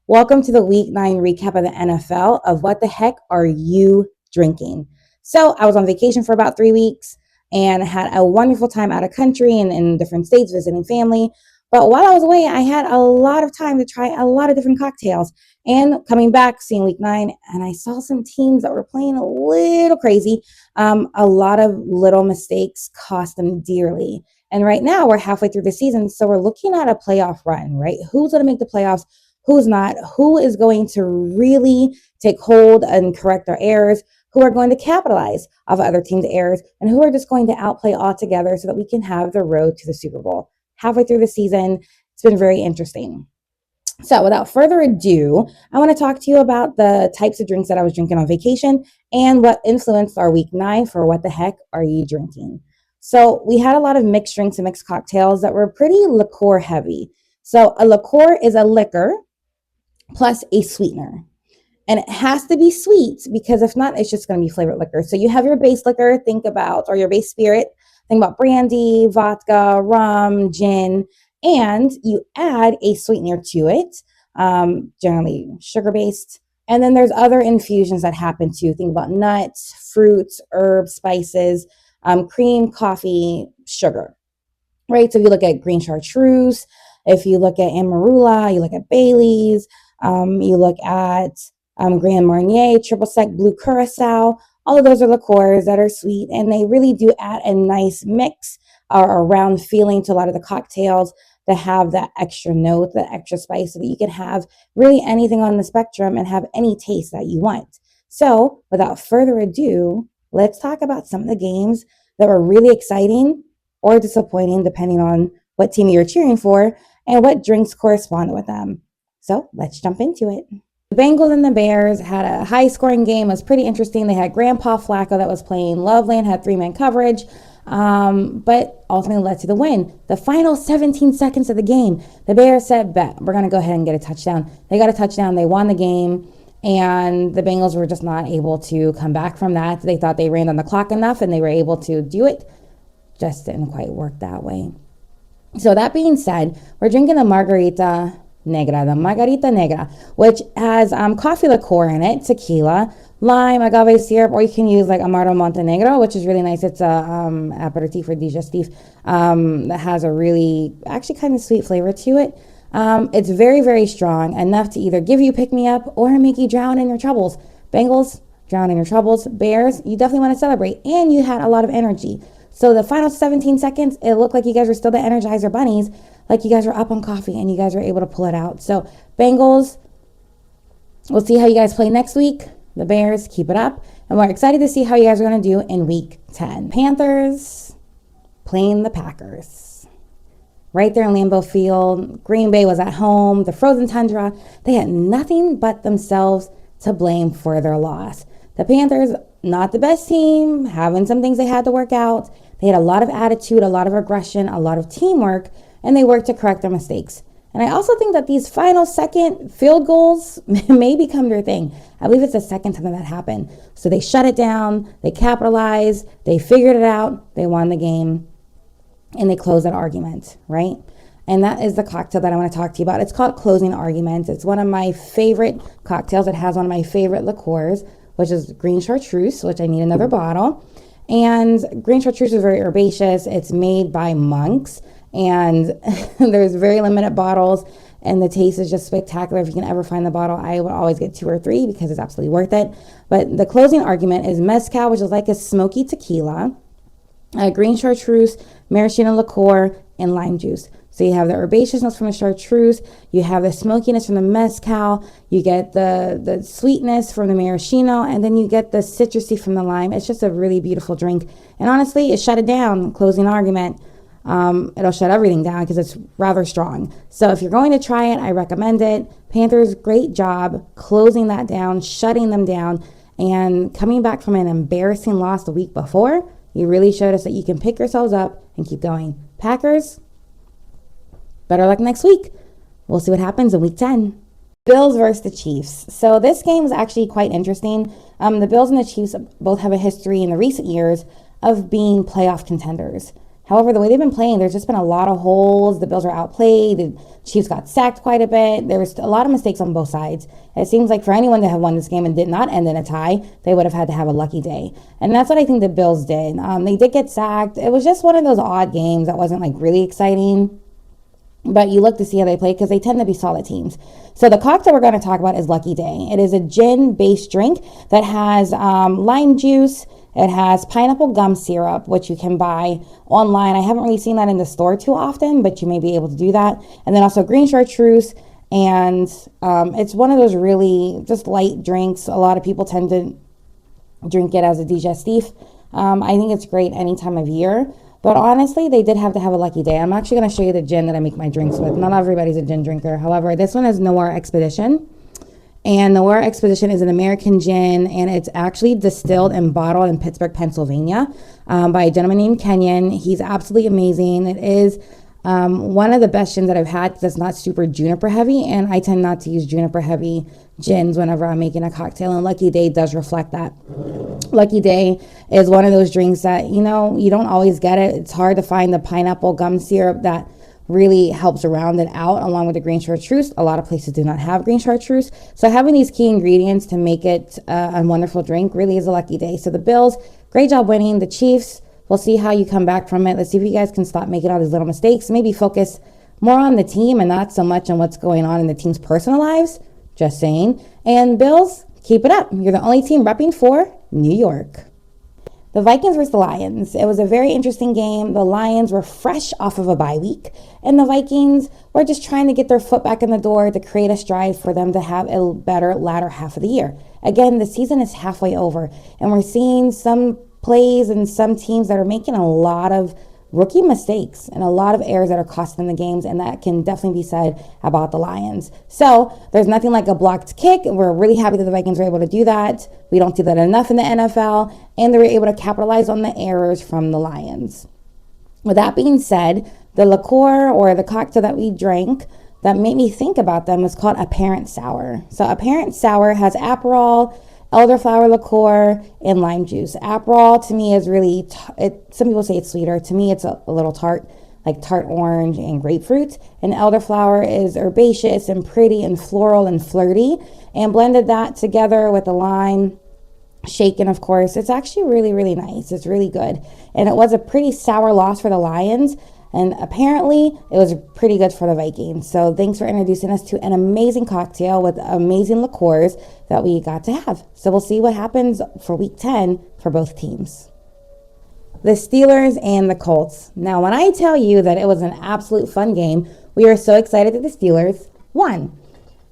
Welcome to the Week 9 recap of the NFL of What the Heck Are You Drinking? So, I was on vacation for about 3 weeks and had a wonderful time out of country and in different states visiting family. But while I was away, I had a lot of time to try a lot of different cocktails. And coming back, seeing Week 9, and I saw some teams that were playing a little crazy. A lot of little mistakes cost them dearly. And right now, we're halfway through the season, so we're looking at a playoff run, right? Who's going to make the playoffs? Who's not? Who is going to really take hold and correct our errors? Who are going to capitalize off of other teams' errors? And who are just going to outplay altogether so that we can have the road to the Super Bowl? Halfway through the season, it's been very interesting. So without further ado, I want to talk to you about the types of drinks that I was drinking on vacation and what influenced our Week 9 for What the Heck Are You Drinking? So we had a lot of mixed drinks and mixed cocktails that were pretty liqueur heavy. So a liqueur is a liquor plus a sweetener. And it has to be sweet because if not, it's just going to be flavored liquor. So you have your base liquor, or your base spirit, think about brandy, vodka, rum, gin, and you add a sweetener to it, generally sugar-based. And then there's other infusions that happen too. Think about nuts, fruits, herbs, spices, cream, coffee, sugar, right? So if you look at green chartreuse, if you look at Amarula, you look at Bailey's, you look at Grand Marnier, Triple Sec, Blue Curacao. All of those are liqueurs that are sweet, and they really do add a nice mix or a round feeling to a lot of the cocktails to have that extra note, that extra spice, so that you can have really anything on the spectrum and have any taste that you want. So without further ado, let's talk about some of the games that were really exciting or disappointing, depending on what team you're cheering for and what drinks correspond with them. So let's jump into it. The Bengals and the Bears had a high-scoring game. It was pretty interesting. They had Grandpa Flacco that was playing. Loveland had three-man coverage, but ultimately led to the win. The final 17 seconds of the game, the Bears said, bet, we're going to go ahead and get a touchdown. They got a touchdown. They won the game, and the Bengals were just not able to come back from that. They thought they ran on the clock enough, and they were able to do it. Just didn't quite work that way. So that being said, we're drinking the Margarita Negra, which has coffee liqueur in it, tequila, lime, agave syrup, or you can use like Amaro Montenegro, which is really nice. It's a aperitif or digestif that has a really, actually kind of sweet flavor to it. It's very, very strong, enough to either give you pick-me-up or make you drown in your troubles. Bengals, drown in your troubles. Bears, you definitely want to celebrate, and you had a lot of energy. So the final 17 seconds, it looked like you guys were still the Energizer Bunnies, like you guys were up on coffee and you guys were able to pull it out. So Bengals, we'll see how you guys play next week. The Bears, keep it up. And we're excited to see how you guys are going to do in Week 10. Panthers playing the Packers. Right there in Lambeau Field. Green Bay was at home. The frozen tundra. They had nothing but themselves to blame for their loss. The Panthers, not the best team, having some things they had to work out. They had a lot of attitude, a lot of aggression, a lot of teamwork, and they worked to correct their mistakes. And I also think that these final second field goals may become their thing. I believe it's the second time that happened. So they shut it down, they capitalized, they figured it out, they won the game, and they closed that argument, right? And that is the cocktail that I want to talk to you about. It's called Closing Arguments. It's one of my favorite cocktails. It has one of my favorite liqueurs, which is green chartreuse, which I need another bottle. And green chartreuse is very herbaceous. It's made by monks, and there's very limited bottles, and the taste is just spectacular. If you can ever find the bottle, I would always get 2 or 3 because it's absolutely worth it. But the closing argument is mezcal, which is like a smoky tequila, green chartreuse, maraschino liqueur, and lime juice. So you have the herbaceousness from the chartreuse, you have the smokiness from the mezcal, you get the sweetness from the maraschino, and then you get the citrusy from the lime. It's just a really beautiful drink. And honestly, it shut it down, closing argument. It'll shut everything down because it's rather strong. So if you're going to try it, I recommend it. Panthers, great job closing that down, shutting them down, and coming back from an embarrassing loss the week before. You really showed us that you can pick yourselves up and keep going. Packers, better luck next week. We'll see what happens in Week 10. Bills versus the Chiefs. So this game was actually quite interesting. The Bills and the Chiefs both have a history in the recent years of being playoff contenders. However, the way they've been playing, there's just been a lot of holes. The Bills are outplayed. The Chiefs got sacked quite a bit. There was a lot of mistakes on both sides. It seems like for anyone to have won this game and did not end in a tie, they would have had to have a lucky day. And that's what I think the Bills did. They did get sacked. It was just one of those odd games that wasn't like really exciting. But you look to see how they play because they tend to be solid teams. So the cocktail we're going to talk about is Lucky Day. It is a gin-based drink that has lime juice. It has pineapple gum syrup, which you can buy online. I haven't really seen that in the store too often, but you may be able to do that. And then also green chartreuse. And it's one of those really just light drinks. A lot of people tend to drink it as a digestif. I think it's great any time of year. But honestly, they did have to have a lucky day. I'm actually going to show you the gin that I make my drinks with. Not everybody's a gin drinker. However, this one is Noir Expedition. And Noir Expedition is an American gin, and it's actually distilled and bottled in Pittsburgh, Pennsylvania, by a gentleman named Kenyon. He's absolutely amazing. It is one of the best gins that I've had because it's not super juniper heavy, and I tend not to use juniper heavy gins whenever I'm making a cocktail, and Lucky Day does reflect that. Lucky Day is one of those drinks that, you know, you don't always get it. It's hard to find the pineapple gum syrup that really helps round it out along with the green chartreuse. A lot of places do not have green chartreuse. So having these key ingredients to make it a wonderful drink really is a lucky day. So the Bills, great job winning. The Chiefs, we'll see how you come back from it. Let's see if you guys can stop making all these little mistakes. Maybe focus more on the team and not so much on what's going on in the team's personal lives. Just saying. And Bills, keep it up. You're the only team repping for New York. The Vikings versus the Lions. It was a very interesting game. The Lions were fresh off of a bye week, and the Vikings were just trying to get their foot back in the door to create a stride for them to have a better latter half of the year. Again, the season is halfway over, and we're seeing some plays and some teams that are making a lot of rookie mistakes and a lot of errors that are costing them the games, and that can definitely be said about the Lions. So there's nothing like a blocked kick. We're really happy that the Vikings were able to do that. We don't do that enough in the NFL, and they were able to capitalize on the errors from the Lions. With that being said, the liqueur or the cocktail that we drank that made me think about them was called Apparent Sour. So Apparent Sour has Aperol, elderflower liqueur, and lime juice. Aperol to me is really, some people say it's sweeter. To me, it's a little tart, like tart orange and grapefruit. And elderflower is herbaceous and pretty and floral and flirty. And blended that together with the lime, shaken, of course. It's actually really, really nice. It's really good. And it was a pretty sour loss for the Lions. And apparently, it was pretty good for the Vikings. So thanks for introducing us to an amazing cocktail with amazing liqueurs that we got to have. So we'll see what happens for Week 10 for both teams. The Steelers and the Colts. Now, when I tell you that it was an absolute fun game, we are so excited that the Steelers won.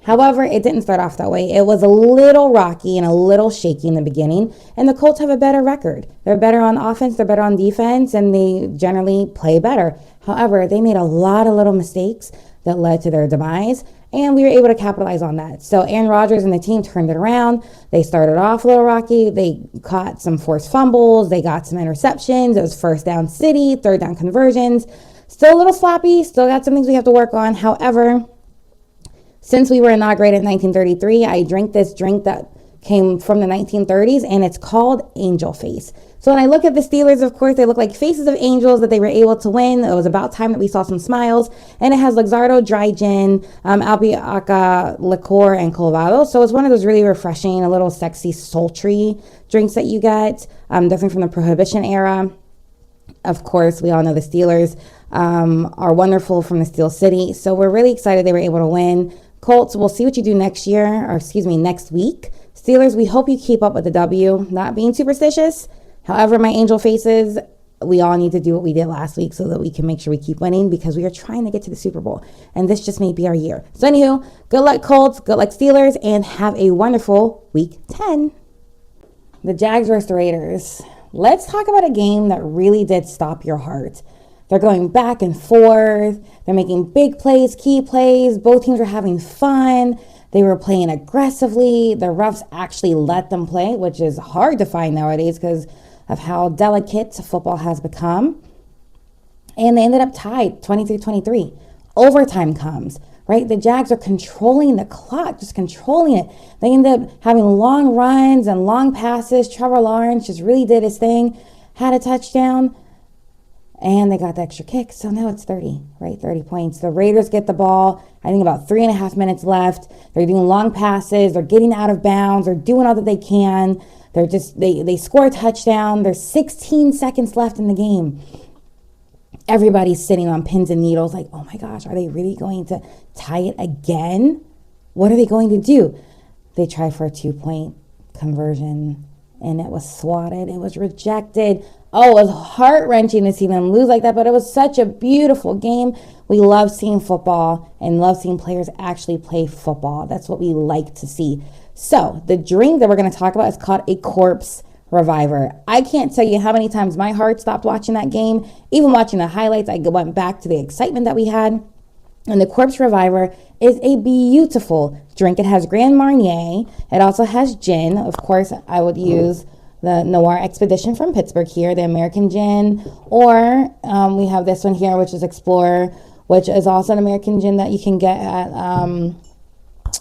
However, it didn't start off that way. It was a little rocky and a little shaky in the beginning, and the Colts have a better record. They're better on offense, they're better on defense, and they generally play better. However, they made a lot of little mistakes that led to their demise, and we were able to capitalize on that. So Aaron Rodgers and the team turned it around. They started off a little rocky. They caught some forced fumbles. They got some interceptions. It was first down city, third down conversions. Still a little sloppy. Still got some things we have to work on. However, since we were inaugurated in 1933, I drank this drink that came from the 1930s, and it's called Angel Face. So when I look at the Steelers, of course, they look like faces of angels that they were able to win. It was about time that we saw some smiles. And it has Luxardo dry gin, Albiaca liqueur, and Colorado. So it's one of those really refreshing, a little sexy, sultry drinks that you get, different from the Prohibition era. Of course, we all know the Steelers are wonderful from the Steel City. So we're really excited they were able to win. Colts, we'll see what you do next week. Steelers, we hope you keep up with the W, not being superstitious. However, my angel faces, we all need to do what we did last week so that we can make sure we keep winning because we are trying to get to the Super Bowl. And this just may be our year. So anywho, good luck Colts, good luck Steelers, and have a wonderful Week 10. The Jags versus the Raiders. Let's talk about a game that really did stop your heart. They're going back and forth. They're making big plays, key plays. Both teams are having fun. They were playing aggressively. The refs actually let them play, which is hard to find nowadays because of how delicate football has become. And they ended up tied 23-23. Overtime comes, right? The Jags are controlling the clock, just controlling it. They ended up having long runs and long passes. Trevor Lawrence just really did his thing, had a touchdown. and they got the extra kick. So now it's 30, right? 30 points. The Raiders get the ball. I think about 3.5 minutes left. They're doing long passes. They're getting out of bounds. They're doing all that they can. They score a touchdown. There's 16 seconds left in the game. Everybody's sitting on pins and needles like, oh my gosh, are they really going to tie it again? What are they going to do? They try for a 2-point conversion, and it was swatted. It was rejected. Oh, it was heart-wrenching to see them lose like that, but it was such a beautiful game. We love seeing football and love seeing players actually play football. That's what we like to see. So the drink that we're going to talk about is called a Corpse Reviver. I can't tell you how many times my heart stopped watching that game. Even watching the highlights, I went back to the excitement that we had. And the Corpse Reviver is a beautiful drink. It has Grand Marnier. It also has gin. Of course, I would use the Noir Expedition from Pittsburgh here, the American gin. Or we have this one here, which is Explorer, which is also an American gin that you can get at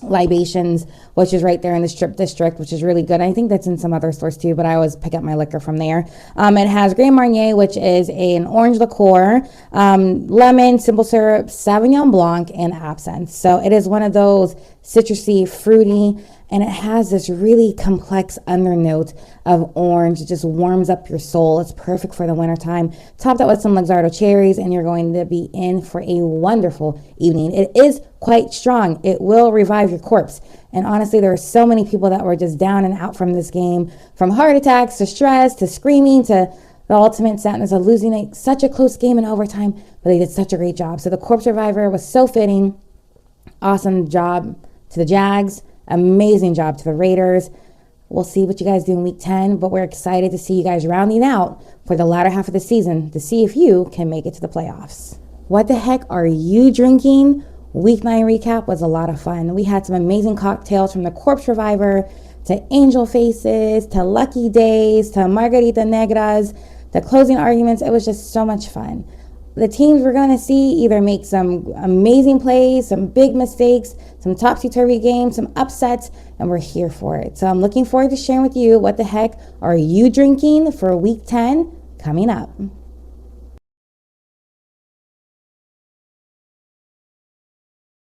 Libations, which is right there in the Strip District, which is really good. I think that's in some other stores too, but I always pick up my liquor from there. It has Grand Marnier, which is an orange liqueur, lemon, simple syrup, Sauvignon Blanc, and absinthe. So it is one of those citrusy, fruity, and it has this really complex undernote of orange. It just warms up your soul. It's perfect for the wintertime. Topped up with some Luxardo cherries, and you're going to be in for a wonderful evening. It is quite strong. It will revive your corpse. And honestly, there are so many people that were just down and out from this game, from heart attacks to stress to screaming to the ultimate sadness of losing such a close game in overtime, but they did such a great job. So the Corpse Reviver was so fitting. Awesome job to the Jags. Amazing job to the Raiders. We'll see what you guys do in week 10, but we're excited to see you guys rounding out for the latter half of the season to see if you can make it to the playoffs. What the heck are you drinking? Week 9 recap was a lot of fun. We had some amazing cocktails from the Corpse Reviver to Angel Faces to Lucky Days to Margarita Negras, the closing arguments. It was just so much fun. The teams we're going to see either make some amazing plays, some big mistakes, some topsy-turvy games, some upsets, and we're here for it. So I'm looking forward to sharing with you what the heck are you drinking for week 10 coming up.